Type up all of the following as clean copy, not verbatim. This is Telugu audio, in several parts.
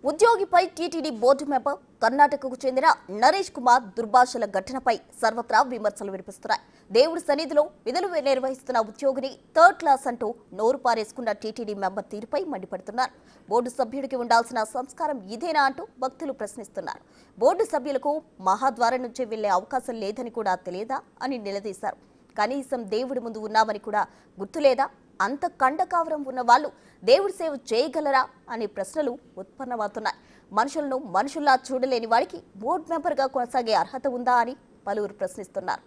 ఉద్యోగిపై టీటీడీ బోర్డు మెంబర్ కర్ణాటకకు చెందిన నరేష్ కుమార్ దుర్భాషల ఘటనపై సర్వత్రా విమర్శలు వినిపిస్తున్నాయి. దేవుడి సన్నిధిలో విధులు నిర్వహిస్తున్న ఉద్యోగిని థర్డ్ క్లాస్ అంటూ నోరు పారేసుకున్న టీటీడీ మెంబర్ తీరుపై మండిపడుతున్నారు. బోర్డు సభ్యుడికి ఉండాల్సిన సంస్కారం ఇదేనా అంటూ భక్తులు ప్రశ్నిస్తున్నారు. బోర్డు సభ్యులకు మహాద్వారం నుంచి వెళ్లే అవకాశం లేదని కూడా తెలియదా అని నిలదీశారు. కనీసం దేవుడి ముందు ఉన్నామని కూడా గుర్తులేదా? అంత కండకావరం ఉన్న వాళ్ళు దేవుడి సేవ చేయగలరా అనే ప్రశ్నలు ఉత్పన్నమవుతున్నాయి. మనుషులను మనుషుల్లా చూడలేని వాడికి బోర్డు మెంబర్గా కొనసాగే అర్హత ఉందా అని పలువురు ప్రశ్నిస్తున్నారు.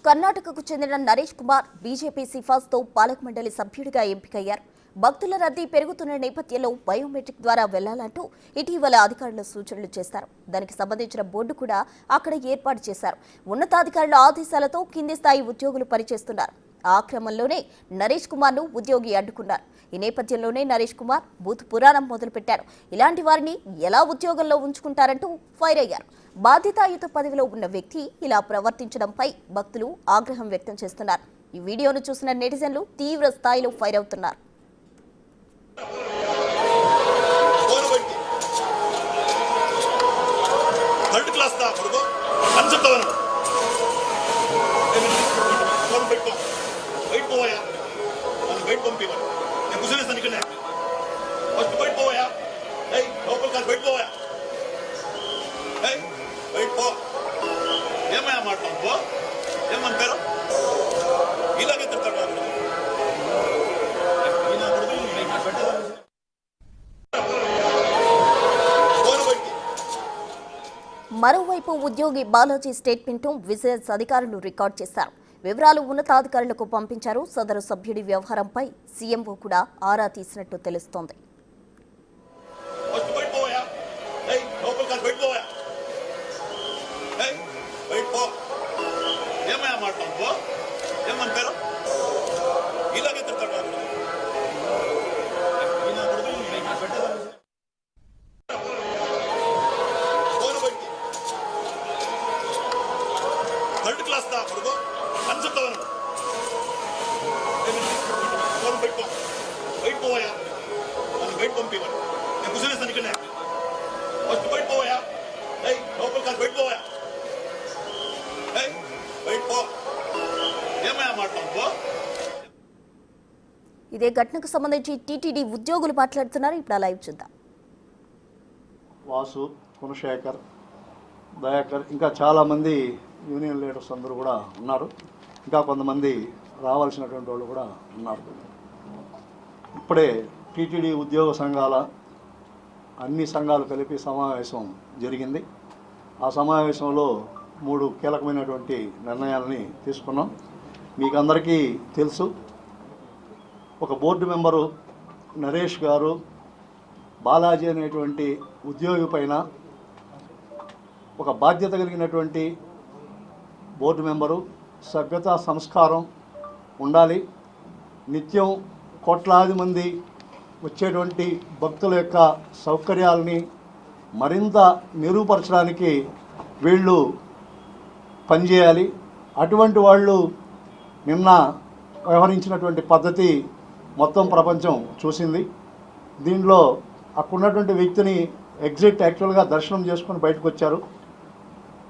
కర్ణాటకకు చెందిన నరేష్ కుమార్ బీజేపీ సిఫార్సుతో పాలక మండలి సభ్యుడిగా ఎంపికయ్యారు. భక్తుల రద్దీ పెరుగుతున్న నేపథ్యంలో బయోమెట్రిక్ ద్వారా వెళ్లాలంటూ ఇటీవల అధికారులు సూచనలు చేశారు. దానికి సంబంధించిన బోర్డు కూడా అక్కడ ఏర్పాటు చేశారు. ఉన్నతాధికారుల ఆదేశాలతో కింది స్థాయి ఉద్యోగులు పనిచేస్తున్నారు. ఆ క్రమంలోనే నరేష్ కుమార్ను ఉద్యోగి అడ్డుకున్నారు. ఈ నేపథ్యంలోనే నరేష్ కుమార్ బూత్ పురాణం మొదలుపెట్టారు. ఇలాంటి వారిని ఎలా ఉద్యోగంలో ఉంచుకుంటారంటూ ఫైర్ అయ్యారు. బాధ్యతాయుత పదవిలో ఉన్న వ్యక్తి ఇలా ప్రవర్తించడంపై భక్తులు ఆగ్రహం వ్యక్తం చేస్తున్నారు. ఈ వీడియోను చూసిన నెటిజన్లు తీవ్ర స్థాయిలో ఫైర్ అవుతున్నారు. మరోవైపు ఉద్యోగి బాలాజీ స్టేట్మెంట్ను విజిలెన్స్ అధికారులు రికార్డు చేశారు. వివరాలు ఉన్నతాధికారులకు పంపించారు. సదరు సభ్యుడి వ్యవహారంపై సీఎంఓ కూడా ఆరా తీసినట్టు తెలుస్తోంది. ఇదే ఘటనకు సంబంధించి టీటీడీ ఉద్యోగులు మాట్లాడుతున్నారు. ఇప్పుడు లైవ్ చూద్దాం. వాసు, కుణశేఖర్, దయాకర్, ఇంకా చాలామంది యూనియన్ లీడర్స్ అందరూ కూడా ఉన్నారు. ఇంకా కొంతమంది రావాల్సినటువంటి వాళ్ళు కూడా ఉన్నారు. ఇప్పుడే టీటీడీ ఉద్యోగ సంఘాల అన్ని సంఘాలు కలిపి సమావేశం జరిగింది. ఆ సమావేశంలో 3 కీలకమైనటువంటి నిర్ణయాలని తీసుకున్నాం. మీకు అందరికీ తెలుసు, ఒక బోర్డు మెంబరు నరేష్ గారు బాలాజీ అనేటువంటి ఉద్యోగి పైన ఒక బాధ్యత కలిగినటువంటి బోర్డు మెంబరు, సభ్యతా సంస్కారం ఉండాలి. నిత్యం కోట్లాది మంది వచ్చేటువంటి భక్తుల యొక్క సౌకర్యాలని మరింత మెరుగుపరచడానికి వీళ్ళు పనిచేయాలి. అటువంటి వాళ్ళు నిన్న వ్యవహరించినటువంటి పద్ధతి మొత్తం ప్రపంచం చూసింది. దీనిలో అక్కడున్నటువంటి వ్యక్తిని యాక్చువల్గా దర్శనం చేసుకొని బయటకు వచ్చారు.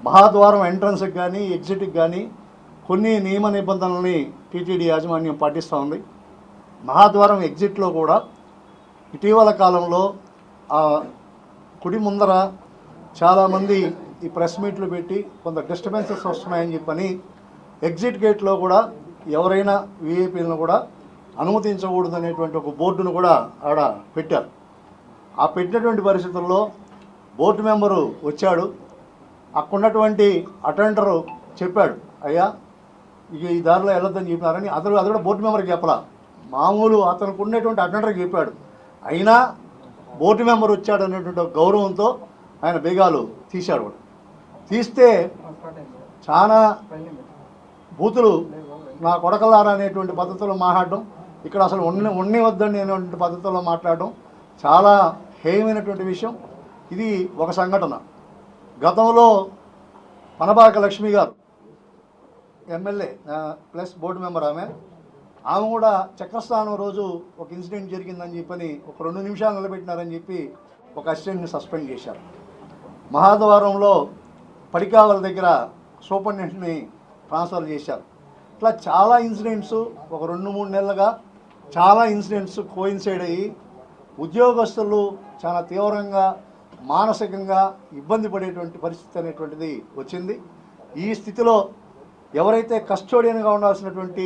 మహాద్వారం ఎంట్రన్స్కి కానీ ఎగ్జిట్కి కానీ కొన్ని నియమ నిబంధనలని టీటీడీ యాజమాన్యం పాటిస్తూ ఉంది. మహాద్వారం ఎగ్జిట్లో కూడా ఇటీవల కాలంలో కుడి ముందర చాలామంది ఈ ప్రెస్ మీట్లు పెట్టి కొంత డిస్టర్బెన్సెస్ వస్తున్నాయని చెప్పని ఎగ్జిట్ గేట్లో కూడా ఎవరైనా వీఐపీలను కూడా అనుమతించకూడదు అనేటువంటి ఒక బోర్డును కూడా ఆడ పెట్టారు. ఆ పెట్టినటువంటి పరిస్థితుల్లో బోర్డు మెంబరు వచ్చాడు. అక్కడున్నటువంటి అటెండరు చెప్పాడు, అయ్యా ఇక ఈ దారిలో వెళ్ళొద్దని చెప్పినారని. అది కూడా బోర్డు మెంబర్కి చెప్పలా, మామూలు అతనికి ఉన్నటువంటి అటెండర్కి చెప్పాడు. అయినా బోర్డు మెంబర్ వచ్చాడు అనేటువంటి గౌరవంతో ఆయన బేగాలు తీశాడు కూడా. తీస్తే చాలా బూతులు నా కొడకలారా అనేటువంటి పద్ధతిలో మాట్లాడడం, ఇక్కడ అసలు ఉన్ని వద్దండి అనేటువంటి పద్ధతిలో మాట్లాడడం చాలా హేయమైనటువంటి విషయం. ఇది ఒక సంఘటన. గతంలో పనబాక లక్ష్మి గారు ఎమ్మెల్యే ప్లస్ బోర్డు మెంబర్ ఆమె కూడా చక్రస్థానం రోజు ఒక ఇన్సిడెంట్ జరిగిందని చెప్పని ఒక 2 నిమిషాలు నిలబెట్టినారని చెప్పి ఒక అసిస్టెంట్ని సస్పెండ్ చేశారు. మహాద్వారంలో పడికావల దగ్గర సూపరింటెండెంట్ని ట్రాన్స్ఫర్ చేశారు. ఇట్లా చాలా ఇన్సిడెంట్స్ ఒక 2-3 నెలలుగా చాలా ఇన్సిడెంట్స్ కోయిన్సైడ్ అయ్యి ఉద్యోగస్తులు చాలా తీవ్రంగా మానసికంగా ఇబ్బంది పడేటువంటి పరిస్థితి అనేటువంటిది వచ్చింది. ఈ స్థితిలో ఎవరైతే కస్టోడియన్గా ఉండాల్సినటువంటి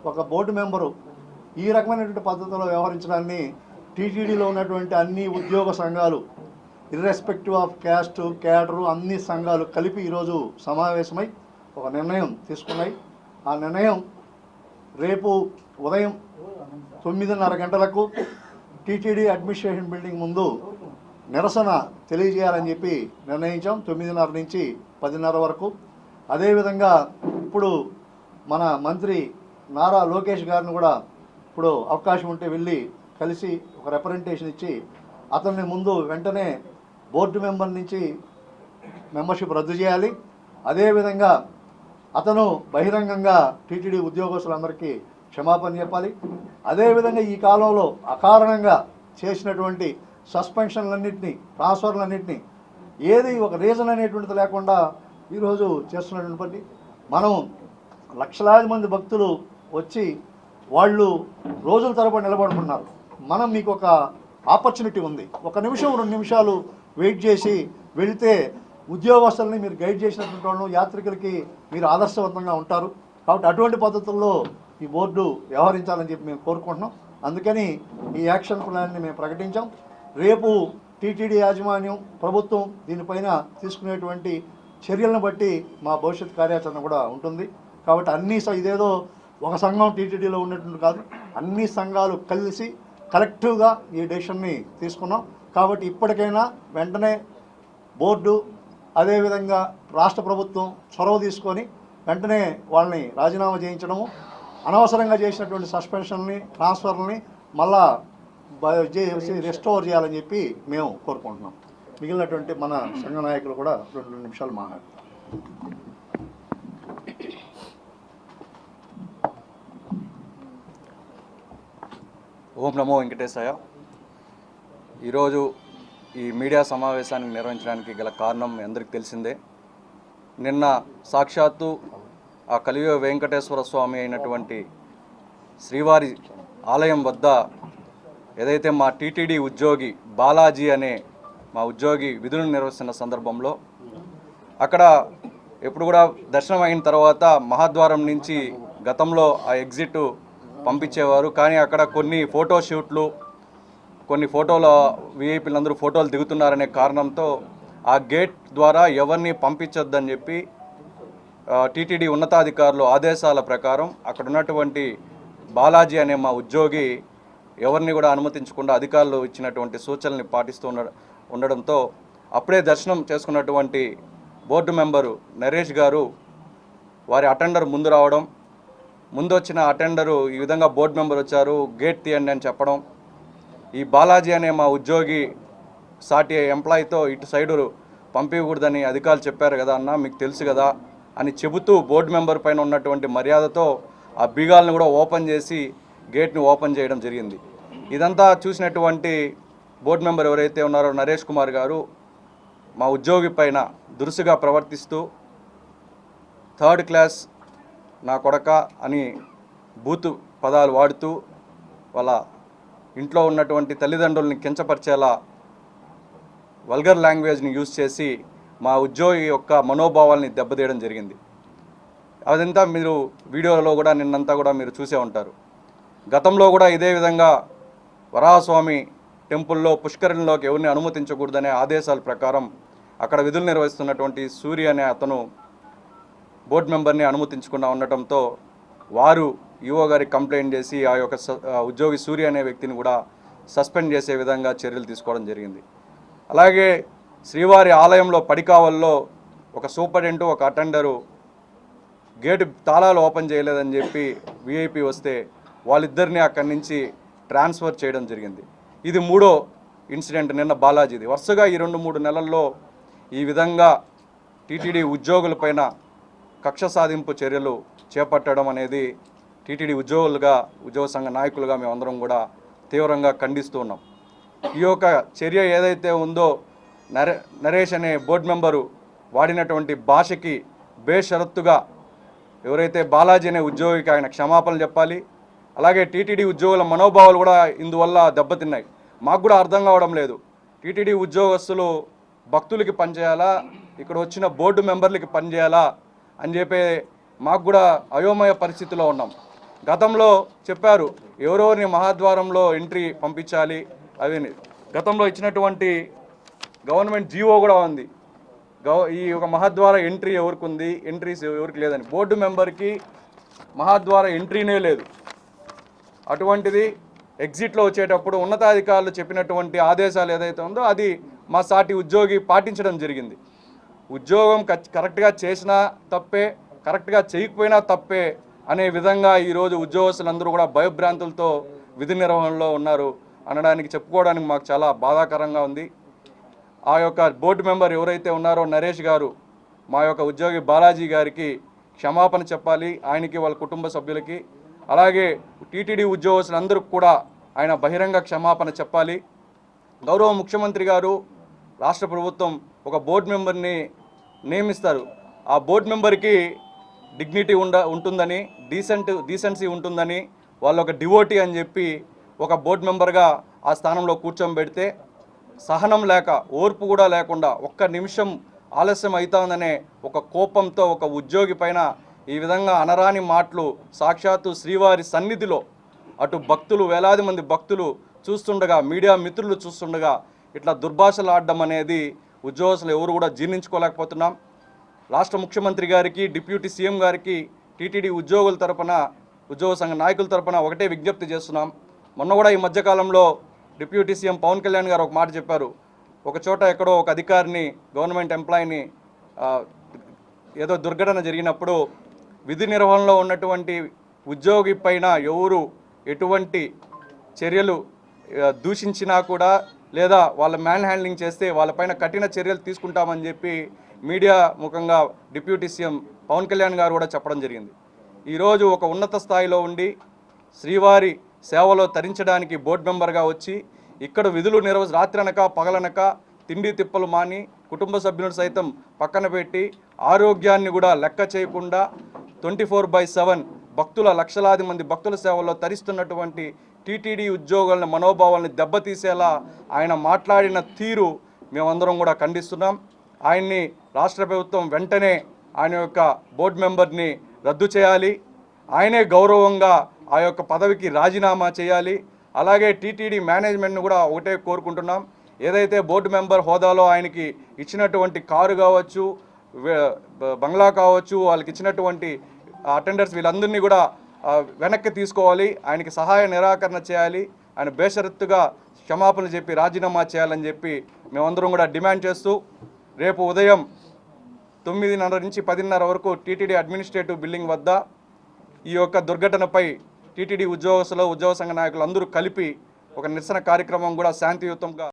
ఒక బోర్డు మెంబరు ఈ రకమైనటువంటి పద్ధతిలో వ్యవహరించడాన్ని టీటీడీలో ఉన్నటువంటి అన్ని ఉద్యోగ సంఘాలు ఇర్రెస్పెక్టివ్ ఆఫ్ క్యాస్ట్ క్యాడరు అన్ని సంఘాలు కలిపి ఈరోజు సమావేశమై ఒక నిర్ణయం తీసుకున్నాయి. ఆ నిర్ణయం రేపు ఉదయం 9:30 గంటలకు టీటీడీ అడ్మినిస్ట్రేషన్ బిల్డింగ్ ముందు నిరసన తెలియజేయాలని చెప్పి నిర్ణయించాం. 9:30 నుంచి 10:30 వరకు. అదేవిధంగా ఇప్పుడు మన మంత్రి నారా లోకేష్ గారిని కూడా ఇప్పుడు అవకాశం ఉంటే వెళ్ళి కలిసి ఒక రిప్రజెంటేషన్ ఇచ్చి అతన్ని ముందు వెంటనే బోర్డు మెంబర్ నుంచి మెంబర్షిప్ రద్దు చేయాలి. అదేవిధంగా అతను బహిరంగంగా టీటీడీ ఉద్యోగస్తులందరికీ క్షమాపణ చెప్పాలి. అదేవిధంగా ఈ కాలంలో అకారణంగా చేసినటువంటి సస్పెన్షన్లన్నింటినీ ట్రాన్స్ఫర్లన్నింటినీ ఏది ఒక రీజన్ అనేటువంటిది లేకుండా ఈరోజు చేస్తున్నటువంటి పని. మనం లక్షలాది మంది భక్తులు వచ్చి వాళ్ళు రోజుల తరబడి నిలబడుకున్నారు. మనం మీకు ఒక ఆపర్చునిటీ ఉంది, 1 నిమిషం 2 నిమిషాలు వెయిట్ చేసి వెళితే ఉద్యోగస్తుల్ని మీరు గైడ్ చేసినటువంటి వాళ్ళు యాత్రికులకి మీరు ఆదర్శవంతంగా ఉంటారు. కాబట్టి అటువంటి పద్ధతుల్లో ఈ బోర్డు వ్యవహరించాలని చెప్పి మేము కోరుకుంటున్నాం. అందుకని ఈ యాక్షన్ ప్లాన్ని మేము ప్రకటించాం. రేపు టీటీడీ యాజమాన్యం ప్రభుత్వం దీనిపైన తీసుకునేటువంటి చర్యలను బట్టి మా భవిష్యత్ కార్యాచరణ కూడా ఉంటుంది. కాబట్టి ఇదేదో ఒక సంఘం టీటీడీలో ఉన్నటువంటి కాదు, అన్ని సంఘాలు కలిసి కలెక్టివ్గా ఈ డెసిషన్ని తీసుకున్నాం. కాబట్టి ఇప్పటికైనా వెంటనే బోర్డు అదేవిధంగా రాష్ట్ర ప్రభుత్వం చొరవ తీసుకొని వెంటనే వాళ్ళని రాజీనామా చేయించడము, అనవసరంగా చేసినటువంటి సస్పెన్షన్ని ట్రాన్స్ఫర్ని మళ్ళా రెస్టోర్ చేయాలని చెప్పి మేము కోరుకుంటున్నాం. మిగిలినటువంటి మన సంఘ నాయకులు కూడా 2 నిమిషాలు మాట్లాడతారు. ఓం నమో వెంకటేశాయ. ఈరోజు ఈ మీడియా సమావేశాన్ని నిర్వహించడానికి గల కారణం అందరికీ తెలిసిందే. నిన్న సాక్షాత్తు ఆ కలియుగ వెంకటేశ్వర స్వామి అయినటువంటి శ్రీవారి ఆలయం వద్ద ఏదైతే మా టీటీడీ ఉద్యోగి బాలాజీ అనే మా ఉద్యోగి విధులను నిర్వహిస్తున్న సందర్భంలో అక్కడ ఎప్పుడు కూడా దర్శనం అయిన తర్వాత మహాద్వారం నుంచి గతంలో ఆ ఎగ్జిట్ పంపించేవారు. కానీ అక్కడ కొన్ని ఫోటో షూట్లు, కొన్ని ఫోటోల విఐపీలందరూ ఫోటోలు దిగుతున్నారనే కారణంతో ఆ గేట్ ద్వారా ఎవరిని పంపించొద్దని చెప్పి టీటీడీ ఉన్నతాధికారులు ఆదేశాల ప్రకారం అక్కడ ఉన్నటువంటి బాలాజీ అనే మా ఉద్యోగి ఎవరిని కూడా అనుమతించకుండా అధికారులు ఇచ్చినటువంటి సూచనల్ని పాటిస్తూ ఉండడంతో అప్పుడే దర్శనం చేసుకున్నటువంటి బోర్డు మెంబరు నరేష్ గారు వారి అటెండర్ ముందు రావడం, ముందు వచ్చిన అటెండరు ఈ విధంగా బోర్డు మెంబర్ వచ్చారు గేట్ తీయండి అని చెప్పడం, ఈ బాలాజీ అనే మా ఉద్యోగి సాటి ఎంప్లాయీతో ఇటు సైడు పంపించకూడదని అధికారులు చెప్పారు కదా అన్న, మీకు తెలుసు కదా అని చెబుతూ బోర్డు మెంబర్ పైన ఉన్నటువంటి మర్యాదతో ఆ బీగాలను కూడా ఓపెన్ చేసి గేట్ని ఓపెన్ చేయడం జరిగింది. ఇదంతా చూసినటువంటి బోర్డు మెంబర్ ఎవరైతే ఉన్నారో నరేష్ కుమార్ గారు మా ఉద్యోగి పైన దురుసుగా ప్రవర్తిస్తూ 3rd క్లాస్ నా కొడక అని బూతు పదాలు వాడుతూ వాళ్ళ ఇంట్లో ఉన్నటువంటి తల్లిదండ్రుల్ని కించపరిచేలా వల్గర్ లాంగ్వేజ్ని యూజ్ చేసి మా ఉద్యోగి యొక్క మనోభావాల్ని దెబ్బతీయడం జరిగింది. అదంతా మీరు వీడియోలో కూడా నిన్నంతా కూడా మీరు చూసే ఉంటారు. గతంలో కూడా ఇదే విధంగా వరాహస్వామి టెంపుల్లో పుష్కరిణిలోకి ఎవరిని అనుమతించకూడదనే ఆదేశాల ప్రకారం అక్కడ విధులు నిర్వహిస్తున్నటువంటి సూర్య అనే అతను బోర్డు మెంబర్ని అనుమతించకుండా ఉండటంతో వారు ఈఓ గారికి కంప్లైంట్ చేసి ఆ యొక్క ఉద్యోగి సూర్య అనే వ్యక్తిని కూడా సస్పెండ్ చేసే విధంగా చర్యలు తీసుకోవడం జరిగింది. అలాగే శ్రీవారి ఆలయంలో పడికావల్లో ఒక సూపరింటెండెంట్ ఒక అటెండరు గేటు తాళాలు ఓపెన్ చేయలేదని చెప్పి విఐపి వస్తే వాళ్ళిద్దరిని అక్కడి నుంచి ట్రాన్స్ఫర్ చేయడం జరిగింది. ఇది 3వ ఇన్సిడెంట్ నిన్న బాలాజీది. వరుసగా ఈ 2-3 నెలల్లో ఈ విధంగా టీటీడీ ఉద్యోగులపైన కక్ష సాధింపు చర్యలు చేపట్టడం అనేది టీటీడీ ఉద్యోగ సంఘ నాయకులుగా మేమందరం కూడా తీవ్రంగా ఖండిస్తూ ఉన్నాం. ఈ యొక్క చర్య ఏదైతే ఉందో నరేష్ అనే బోర్డు మెంబరు వాడినటువంటి భాషకి బేషరత్తుగా ఎవరైతే బాలాజీ అనే ఉద్యోగికి ఆయన క్షమాపణలు చెప్పాలి. అలాగే టీటీడీ ఉద్యోగుల మనోభావాలు కూడా ఇందువల్ల దెబ్బతిన్నాయి. మాకు కూడా అర్థం కావడం లేదు, టీటీడీ ఉద్యోగస్తులు భక్తులకి పనిచేయాలా, ఇక్కడ వచ్చిన బోర్డు మెంబర్లకి పనిచేయాలా అని చెప్పి మాకు కూడా అయోమయ పరిస్థితిలో ఉన్నాం. గతంలో చెప్పారు ఎవరెవరిని మహాద్వారంలో ఎంట్రీ పంపించాలి, అవి గతంలో ఇచ్చినటువంటి గవర్నమెంట్ జీవో కూడా ఉంది. ఈ ఒక మహాద్వార ఎంట్రీ ఎవరికి ఉంది, ఎంట్రీస్ ఎవరికి లేదని. బోర్డు మెంబర్కి మహాద్వార ఎంట్రీనే లేదు. అటువంటిది ఎగ్జిట్లో వచ్చేటప్పుడు ఉన్నతాధికారులు చెప్పినటువంటి ఆదేశాలు ఏదైతే ఉందో అది మా సాటి ఉద్యోగి పాటించడం జరిగింది. ఉద్యోగం కరెక్ట్గా చేసినా తప్పే, కరెక్ట్గా చేయకపోయినా తప్పే అనే విధంగా ఈరోజు ఉద్యోగస్తులందరూ కూడా భయభ్రాంతులతో విధి నిర్వహణలో ఉన్నారు అనడానికి చెప్పుకోవడానికి మాకు చాలా బాధాకరంగా ఉంది. ఆ యొక్క బోర్డు మెంబర్ ఎవరైతే ఉన్నారో నరేష్ గారు మా యొక్క ఉద్యోగి బాలాజీ గారికి క్షమాపణ చెప్పాలి, ఆయనకి వాళ్ళ కుటుంబ సభ్యులకి. అలాగే టీటీడీ ఉద్యోగస్తులందరికీ కూడా ఆయన బహిరంగ క్షమాపణ చెప్పాలి. గౌరవ ముఖ్యమంత్రి గారు రాష్ట్ర ప్రభుత్వం ఒక బోర్డు మెంబర్ని నియమిస్తారు. ఆ బోర్డు మెంబర్కి డిగ్నిటీ ఉంటుందని, డీసెన్సీ ఉంటుందని, వాళ్ళు ఒక డివోటీ అని చెప్పి ఒక బోర్డు మెంబర్గా ఆ స్థానంలో కూర్చోబెడితే సహనం లేక, ఓర్పు కూడా లేకుండా, ఒక్క నిమిషం ఆలస్యం అవుతుందనే ఒక కోపంతో ఒక ఉద్యోగి పైన ఈ విధంగా అనరాని మాటలు సాక్షాత్తు శ్రీవారి సన్నిధిలో అటు భక్తులు, వేలాది మంది భక్తులు చూస్తుండగా, మీడియా మిత్రులు చూస్తుండగా ఇట్లా దుర్భాషలు ఆడడం అనేది ఉద్యోగస్తులు ఎవరు కూడా జీర్ణించుకోలేకపోతున్నాం. రాష్ట్ర ముఖ్యమంత్రి గారికి, డిప్యూటీ సీఎం గారికి, టీటీడీ ఉద్యోగుల తరపున, ఉద్యోగ సంఘ నాయకుల తరపున ఒకటే విజ్ఞప్తి చేస్తున్నాం. మొన్న కూడా ఈ మధ్యకాలంలో డిప్యూటీ సీఎం పవన్ కళ్యాణ్ గారు ఒక మాట చెప్పారు. ఒక చోట ఎక్కడో ఒక అధికారిని, గవర్నమెంట్ ఎంప్లాయీని ఏదో దుర్ఘటన జరిగినప్పుడు విధి నిర్వహణలో ఉన్నటువంటి ఉద్యోగి పైన ఎవరు ఎటువంటి చర్యలు దూషించినా కూడా, లేదా వాళ్ళ మ్యాన్ హ్యాండ్లింగ్ చేస్తే వాళ్ళపైన కఠిన చర్యలు తీసుకుంటామని చెప్పి మీడియా ముఖంగా డిప్యూటీ సీఎం పవన్ కళ్యాణ్ గారు కూడా చెప్పడం జరిగింది. ఈరోజు ఒక ఉన్నత స్థాయిలో ఉండి శ్రీవారి సేవలో తరించడానికి బోర్డు మెంబర్గా వచ్చి ఇక్కడ విధులు రాత్రనక పగలనక తిండి తిప్పలు మాని కుటుంబ సభ్యులను సైతం పక్కన పెట్టి ఆరోగ్యాన్ని కూడా లెక్క చేయకుండా 24/7 భక్తుల, లక్షలాది మంది భక్తుల సేవల్లో తరిస్తున్నటువంటి టీటీడీ ఉద్యోగుల మనోభావాలను దెబ్బతీసేలా ఆయన మాట్లాడిన తీరు మేమందరం కూడా ఖండిస్తున్నాం. ఆయన్ని రాష్ట్ర ప్రభుత్వం వెంటనే ఆయన యొక్క బోర్డు మెంబర్ని రద్దు చేయాలి. ఆయనే గౌరవంగా ఆ యొక్క పదవికి రాజీనామా చేయాలి. అలాగే టీటీడీ మేనేజ్మెంట్ను కూడా ఒకటే కోరుకుంటున్నాం, ఏదైతే బోర్డు మెంబర్ హోదాలో ఆయనకి ఇచ్చినటువంటి కారు కావచ్చు, బంగ్లా కావచ్చు, వాళ్ళకి ఇచ్చినటువంటి అటెండర్స్ వీళ్ళందరినీ కూడా వెనక్కి తీసుకోవాలి. ఆయనకి సహాయ నిరాకరణ చేయాలి. ఆయన బేషరత్తుగా క్షమాపణలు చెప్పి రాజీనామా చేయాలని చెప్పి మేమందరం కూడా డిమాండ్ చేస్తూ రేపు ఉదయం 9:30 నుంచి 10:30 వరకు టీటీడీ అడ్మినిస్ట్రేటివ్ బిల్డింగ్ వద్ద ఈ యొక్క దుర్ఘటనపై టీటీడీ ఉద్యోగస్తులు, ఉద్యోగ సంఘ నాయకులు అందరూ కలిపి ఒక నిరసన కార్యక్రమం కూడా శాంతియుతంగా